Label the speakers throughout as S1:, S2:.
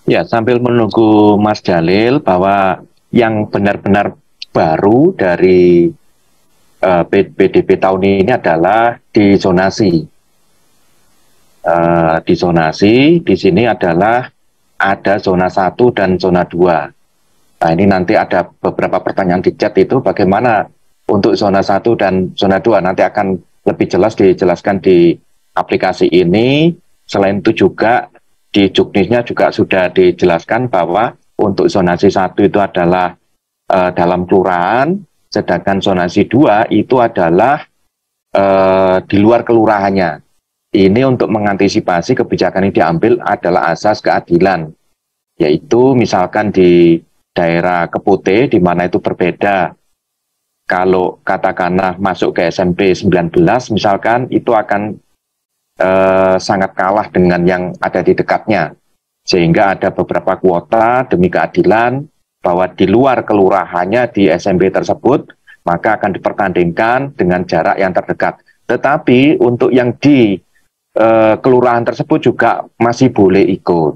S1: Ya, sambil menunggu Mas Jalil bahwa yang benar-benar baru dari PDB tahun ini adalah disonasi. Disonasi di sini adalah ada zona 1 dan zona 2. Nah, ini nanti ada beberapa pertanyaan di chat itu bagaimana untuk zona 1 dan zona 2 nanti akan lebih jelas dijelaskan di aplikasi ini. Selain itu juga di juknisnya juga sudah dijelaskan bahwa untuk zonasi 1 itu adalah dalam kelurahan, sedangkan zonasi 2 itu adalah di luar kelurahannya. Ini untuk mengantisipasi kebijakan yang diambil adalah asas keadilan, yaitu misalkan di daerah Kepute, di mana itu berbeda. Kalau katakanlah masuk ke SMP 19, misalkan itu akan sangat kalah dengan yang ada di dekatnya. Sehingga ada beberapa kuota demi keadilan bahwa di luar kelurahannya di SMP tersebut, maka akan dipertandingkan dengan jarak yang terdekat. Tetapi untuk yang di kelurahan tersebut juga masih boleh ikut.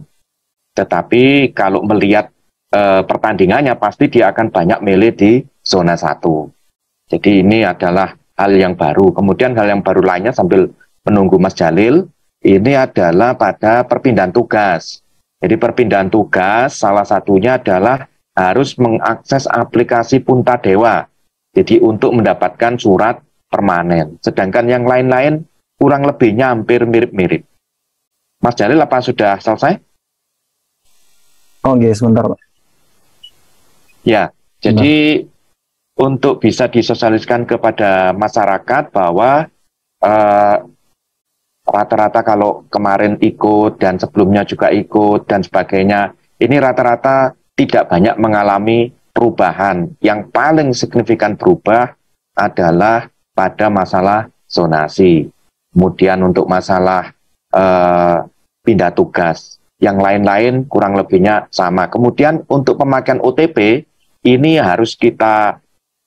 S1: Tetapi kalau melihat pertandingannya pasti dia akan banyak milih di zona 1. Jadi ini adalah hal yang baru. Kemudian hal yang baru lainnya sambil menunggu Mas Jalil, ini adalah pada perpindahan tugas. Jadi perpindahan tugas salah satunya adalah harus mengakses aplikasi Punta Dewa. Jadi untuk mendapatkan surat permanen. Sedangkan yang lain-lain kurang lebihnya hampir mirip-mirip. Mas Jalil apa sudah selesai?
S2: Oh, oke, sebentar, Pak.
S1: Ya, jadi untuk bisa disosialisasikan kepada masyarakat bahwa rata-rata kalau kemarin ikut dan sebelumnya juga ikut dan sebagainya, ini rata-rata tidak banyak mengalami perubahan. Yang paling signifikan berubah adalah pada masalah zonasi. Kemudian untuk masalah pindah tugas. Yang lain-lain kurang lebihnya sama. Kemudian untuk pemakaian OTP, ini harus kita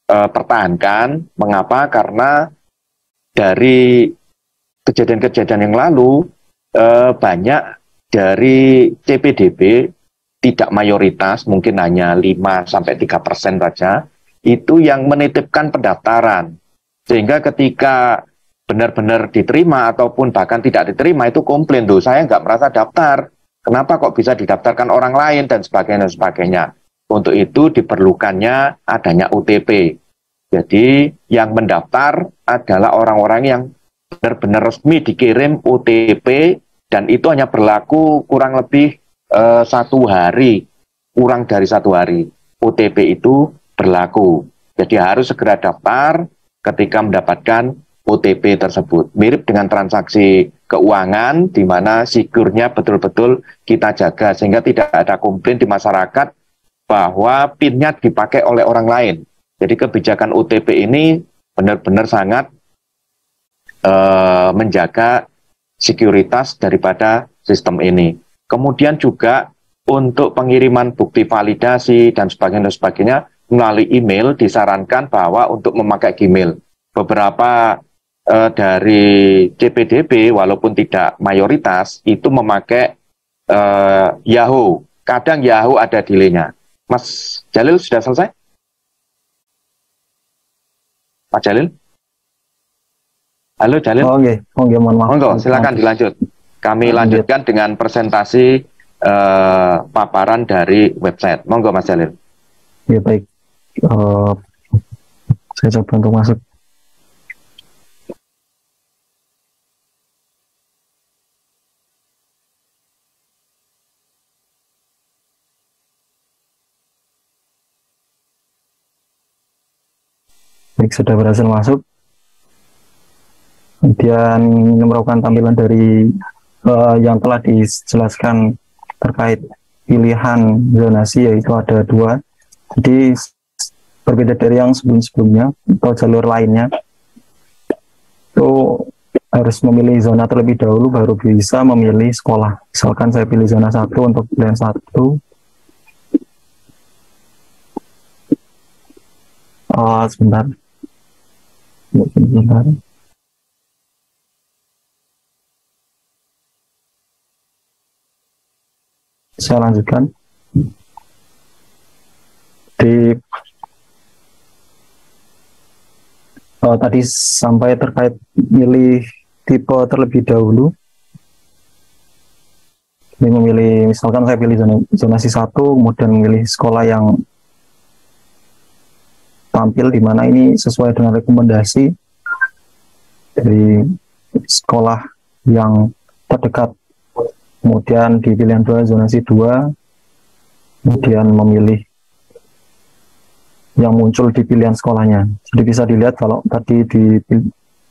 S1: pertahankan. Mengapa? Karena dari kejadian-kejadian yang lalu banyak dari CPDB tidak mayoritas, mungkin hanya 5-3% saja, itu yang menitipkan pendaftaran. Sehingga ketika benar-benar diterima ataupun bahkan tidak diterima itu komplain, tuh saya nggak merasa daftar, kenapa kok bisa didaftarkan orang lain dan sebagainya dan sebagainya. Untuk itu diperlukannya adanya OTP. Jadi yang mendaftar adalah orang-orang yang benar-benar resmi dikirim OTP dan itu hanya berlaku kurang lebih 1 hari, kurang dari 1 hari OTP itu berlaku. Jadi harus segera daftar ketika mendapatkan OTP tersebut. Mirip dengan transaksi keuangan di mana sigurnya betul-betul kita jaga sehingga tidak ada komplain di masyarakat bahwa PIN-nya dipakai oleh orang lain. Jadi kebijakan OTP ini benar-benar sangat menjaga sekuritas daripada sistem ini. Kemudian juga untuk pengiriman bukti validasi dan sebagainya melalui email disarankan bahwa untuk memakai Gmail. Beberapa dari CPDB walaupun tidak mayoritas itu memakai Yahoo. Kadang Yahoo ada delay-nya. Mas Jalil sudah selesai? Pak Jalil? Halo Jalil?
S2: Oke, mohon maaf.
S1: Monggo, silakan dilanjut. Kami lanjutkan dengan presentasi paparan dari website. Monggo Mas Jalil.
S2: Ya, baik. Saya coba untuk masuk. Baik, sudah berhasil masuk. Kemudian melakukan tampilan dari yang telah dijelaskan terkait pilihan zonasi, yaitu ada 2. Jadi berbeda dari yang sebelum-sebelumnya atau jalur lainnya, itu harus memilih zona terlebih dahulu baru bisa memilih sekolah. Misalkan saya pilih zona 1 untuk pilihan 1. Sebentar. saya lanjutkan. Di tadi sampai terkait milih tipe terlebih dahulu. Ini memilih, misalkan saya pilih zonasi 1, kemudian memilih sekolah yang tampil di mana ini sesuai dengan rekomendasi dari sekolah yang terdekat. Kemudian di pilihan 2 zonasi 2, kemudian memilih yang muncul di pilihan sekolahnya. Jadi bisa dilihat kalau tadi di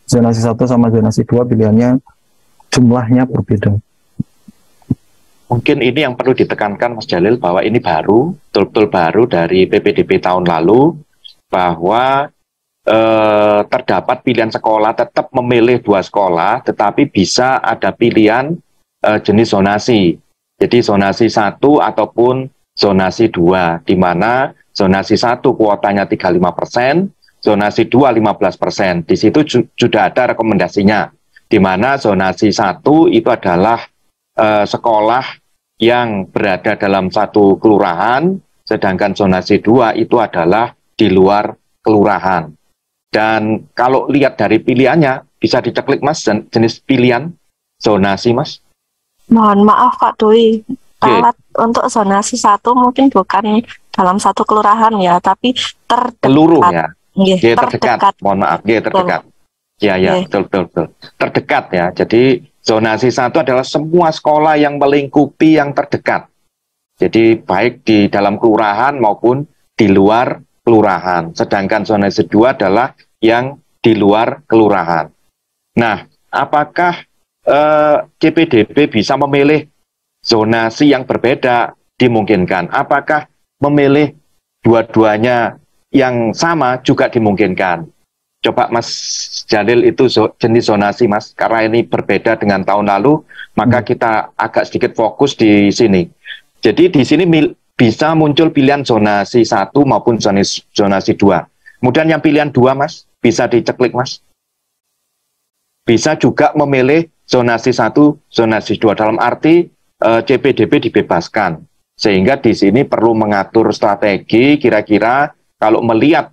S2: zonasi 1 sama zonasi 2 pilihannya jumlahnya berbeda.
S1: Mungkin ini yang perlu ditekankan Mas Jalil, bahwa ini baru, betul-betul baru dari PPDB tahun lalu, bahwa terdapat pilihan sekolah tetap memilih 2 sekolah, tetapi bisa ada pilihan jenis zonasi. Jadi zonasi 1 ataupun zonasi 2, di mana zonasi 1 kuotanya 35%, zonasi 2 15%. Di situ sudah ada rekomendasinya, di mana zonasi 1 itu adalah sekolah yang berada dalam satu kelurahan, sedangkan zonasi 2 itu adalah di luar kelurahan. Dan kalau lihat dari pilihannya, bisa diceklik Mas, jenis pilihan zonasi Mas.
S3: Mohon maaf Pak Dwi, alat untuk zonasi 1 mungkin bukan dalam satu kelurahan ya, tapi terdekat.
S1: Seluruh ya,
S3: terdekat.
S1: Mohon maaf, terdekat. Ya, betul. Terdekat ya. Jadi zonasi 1 adalah semua sekolah yang melingkupi yang terdekat. Jadi baik di dalam kelurahan maupun di luar kelurahan. Sedangkan zonasi 2 adalah yang di luar kelurahan. Nah, apakah CPDB bisa memilih zonasi yang berbeda? Dimungkinkan. Apakah memilih dua-duanya yang sama juga dimungkinkan? Coba Mas Jalil, itu jenis zonasi Mas, karena ini berbeda dengan tahun lalu, maka kita agak sedikit fokus di sini. Jadi di sini bisa muncul pilihan zonasi 1 maupun zonasi 2. Kemudian yang pilihan 2 Mas, bisa diceklik Mas. Bisa juga memilih zonasi 1, zonasi 2, dalam arti CPDB dibebaskan. Sehingga di sini perlu mengatur strategi, kira-kira kalau melihat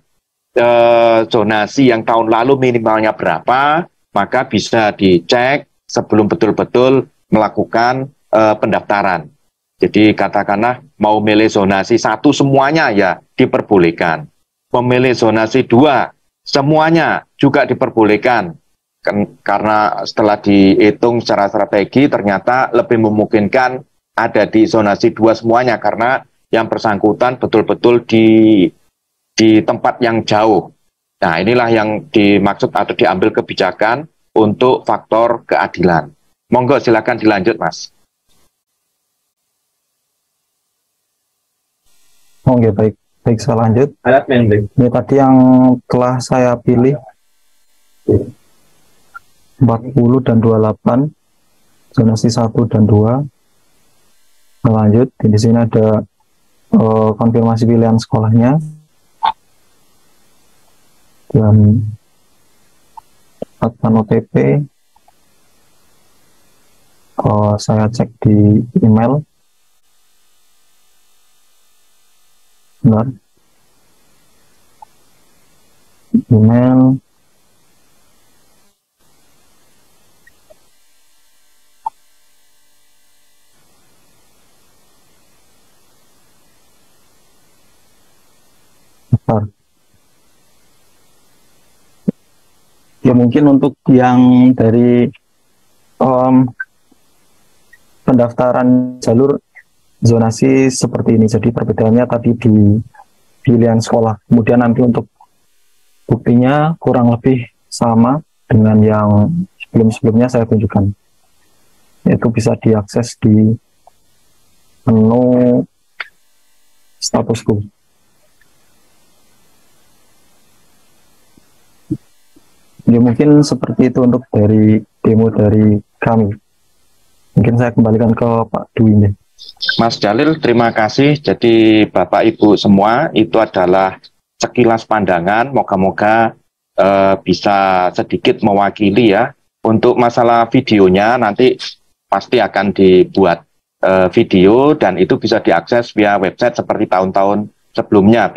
S1: zonasi yang tahun lalu minimalnya berapa, maka bisa dicek sebelum betul-betul melakukan pendaftaran. Jadi katakanlah mau milih zonasi 1 semuanya ya diperbolehkan. Memilih zonasi 2 semuanya juga diperbolehkan. Karena setelah dihitung secara strategi ternyata lebih memungkinkan ada di zonasi 2 semuanya, karena yang bersangkutan betul-betul di tempat yang jauh. Nah, inilah yang dimaksud atau diambil kebijakan untuk faktor keadilan. Monggo silakan dilanjut, Mas.
S2: Oke, baik saya lanjut. Ini tadi yang telah saya pilih 40 dan 28, zonasi 1 dan 2. Lanjut, di sini ada konfirmasi pilihan sekolahnya. Dan admin OTP saya cek di email. Benar. Email. Bentar. Ya mungkin untuk yang dari pendaftaran jalur zonasi seperti ini, jadi perbedaannya tadi di pilihan sekolah, kemudian nanti untuk buktinya kurang lebih sama dengan yang sebelum-sebelumnya saya tunjukkan, yaitu bisa diakses di menu statusku. Ya mungkin seperti itu untuk dari demo dari kami. Mungkin saya kembalikan ke Pak Dwi ini.
S1: Mas Jalil, terima kasih. Jadi Bapak Ibu semua, itu adalah sekilas pandangan. Moga-moga bisa sedikit mewakili ya. Untuk masalah videonya nanti pasti akan dibuat video dan itu bisa diakses via website seperti tahun-tahun sebelumnya.